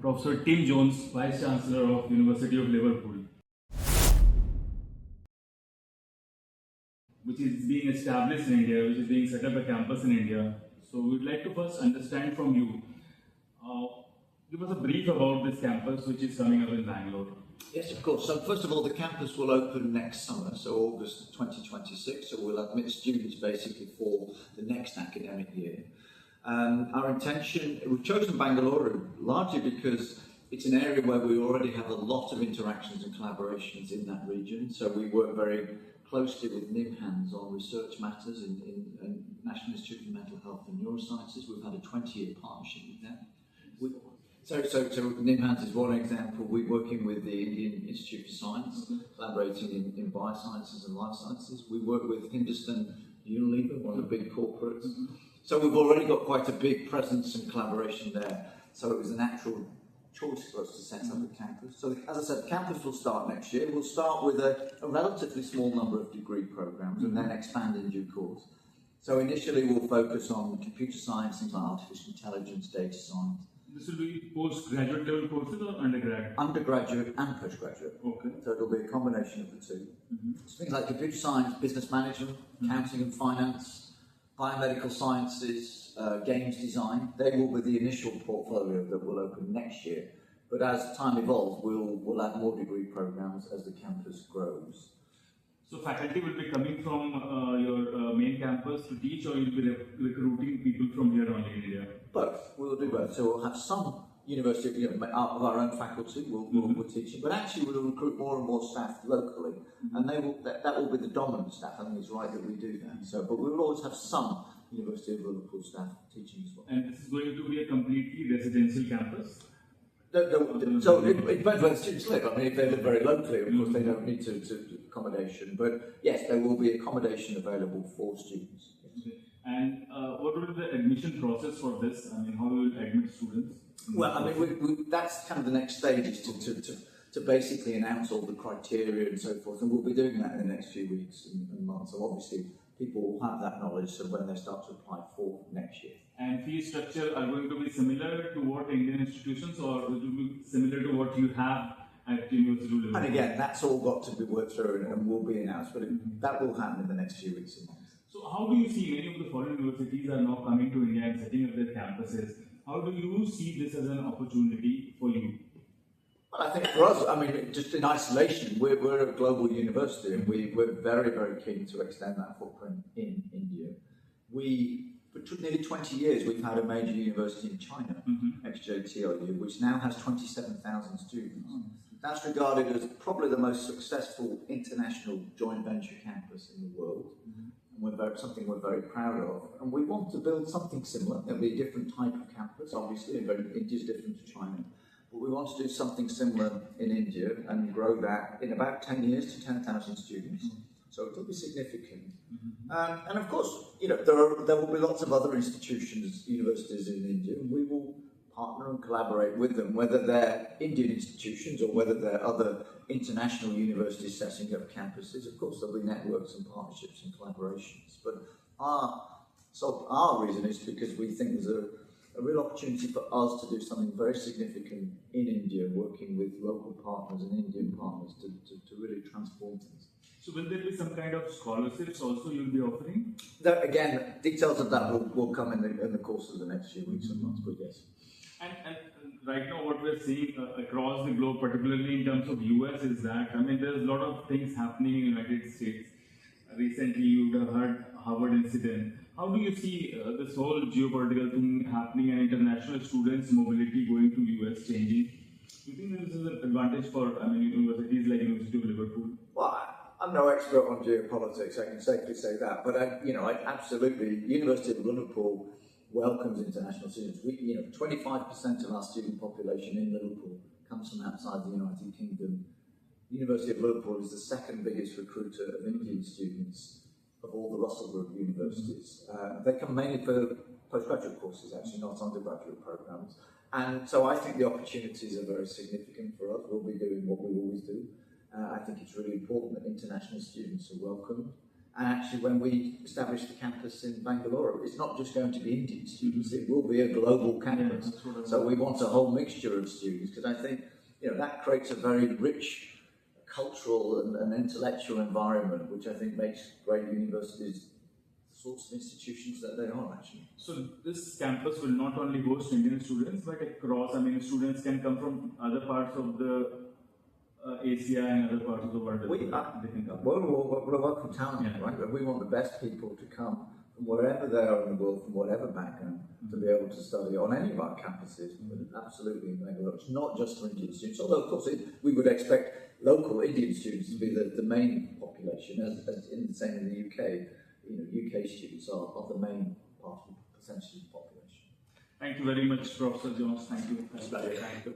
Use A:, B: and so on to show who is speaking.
A: Professor Tim Jones, Vice-Chancellor of University of Liverpool, which is being established in India, which is being set up a campus in India. So we'd like to first understand from you, give us a brief about this campus which is coming up in Bangalore.
B: Yes, of course. So first of all, the campus will open next summer, so August 2026, so we'll admit students basically for the next academic year. Our intention, we've chosen Bengaluru largely because it's an area where we already have a lot of interactions and collaborations in that region, so we work very closely with NIMHANS on research matters in National Institute for Mental Health and Neurosciences. We've had a 20-year partnership with them. So NIMHANS is one example. We're working with the Indian Institute for Science, collaborating in biosciences and life sciences. We work with Hindustan Unilever, one of the big corporates. So we've already got quite a big presence and collaboration there. So it was a natural choice for us to set up a campus. So as I said, the campus will start next year. We'll start with a relatively small number of degree programs and then expand in due course. So initially we'll focus on computer science, things like artificial intelligence, data science.
A: This will be postgraduate level courses or undergrad?
B: Undergraduate and postgraduate.
A: Okay.
B: So it'll be a combination of the two. So things like computer science, business management, accounting and finance, biomedical sciences, games design, they will be the initial portfolio that will open next year. But as time evolves, we'll add more degree programs as the campus grows.
A: So faculty will be coming from your main campus to teach, or you'll be recruiting people from here only in India? Both.
B: We'll do both. So we'll have some university of our own faculty we're teaching, but actually we'll recruit more and more staff locally, and that will be the dominant staff. I think it's right that we do that. So, but we will always have some University of Liverpool staff teaching as well.
A: And this is going to be a completely residential campus?
B: So it depends where the students live. I mean, if they live very locally, of course, they don't need to accommodation. But yes, there will be accommodation available for students.
A: Okay. And what will be the admission process for this? I mean, how will you admit students?
B: Well, I mean, that's kind of the next stage, is to basically announce all the criteria and so forth. And we'll be doing that in the next few weeks and months. So obviously, people will have that knowledge so when they start to apply for next year.
A: And fee structure are going to be similar to what Indian institutions, or it will be similar to what you have at University of Liverpool?
B: And again, that's all got to be worked through and will be announced, but that will happen in the next few weeks and months.
A: So how do you see many of the foreign universities are now coming to India and setting up their campuses? How do you see this as an opportunity for you?
B: Well, I think for us, I mean, just in isolation, we're a global university and we're very, very keen to extend that footprint in India. For nearly 20 years, we've had a major university in China, XJTLU, which now has 27,000 students. That's regarded as probably the most successful international joint venture campus in the world, and something we're very proud of. And we want to build something similar. It'll be a different type of campus, obviously, India's different to China. But we want to do something similar in India and grow that in about 10 years to 10,000 students. So it will be significant. And of course, you know, there will be lots of other institutions, universities in India, and we will partner and collaborate with them, whether they're Indian institutions or whether they're other international universities setting up campuses. Of course, there'll be networks and partnerships and collaborations. But our reason is because we think there's a real opportunity for us to do something very significant in India, working with local partners and Indian partners to really transform things.
A: So will there be some kind of scholarships also you'll be offering?
B: Again, details of that will come in the course of the next few weeks and months, but yes.
A: And right now what we're seeing across the globe, particularly in terms of US, is that, I mean, there's a lot of things happening in the United States. Recently you would have heard Harvard incident. How do you see this whole geopolitical thing happening and international students' mobility going to US changing? Do you think this is an advantage for universities like University of Liverpool?
B: Well, I'm no expert on geopolitics, I can safely say that, but absolutely, University of Liverpool welcomes international students. 25% of our student population in Liverpool comes from outside the United Kingdom. University of Liverpool is the second biggest recruiter of Indian students of all the Russell Group universities. They come mainly for postgraduate courses, actually, not undergraduate programs. And so I think the opportunities are very significant for us. We'll be doing what we always do. I think it's really important that international students are welcomed. And actually, when we established the campus in Bengaluru, it's not just going to be Indian students, it will be a global campus. So we want a whole mixture of students, because I think that creates a very rich cultural and intellectual environment, which I think makes great universities the sorts of institutions that they are actually.
A: So this campus will not only host Indian students, but across, students can come from other parts of the Asia and other parts of the world.
B: We're a welcome talent, right? We want the best people to come from wherever they are in the world, from whatever background, to be able to study on any of our campuses. Absolutely in Bengaluru. It's not just for Indian students, although of course we would expect local Indian students to be the main population, as in the same in the UK. UK students are the main part of the percentage of the population.
A: Thank you very much, Professor Jones. Thank you. Thank you.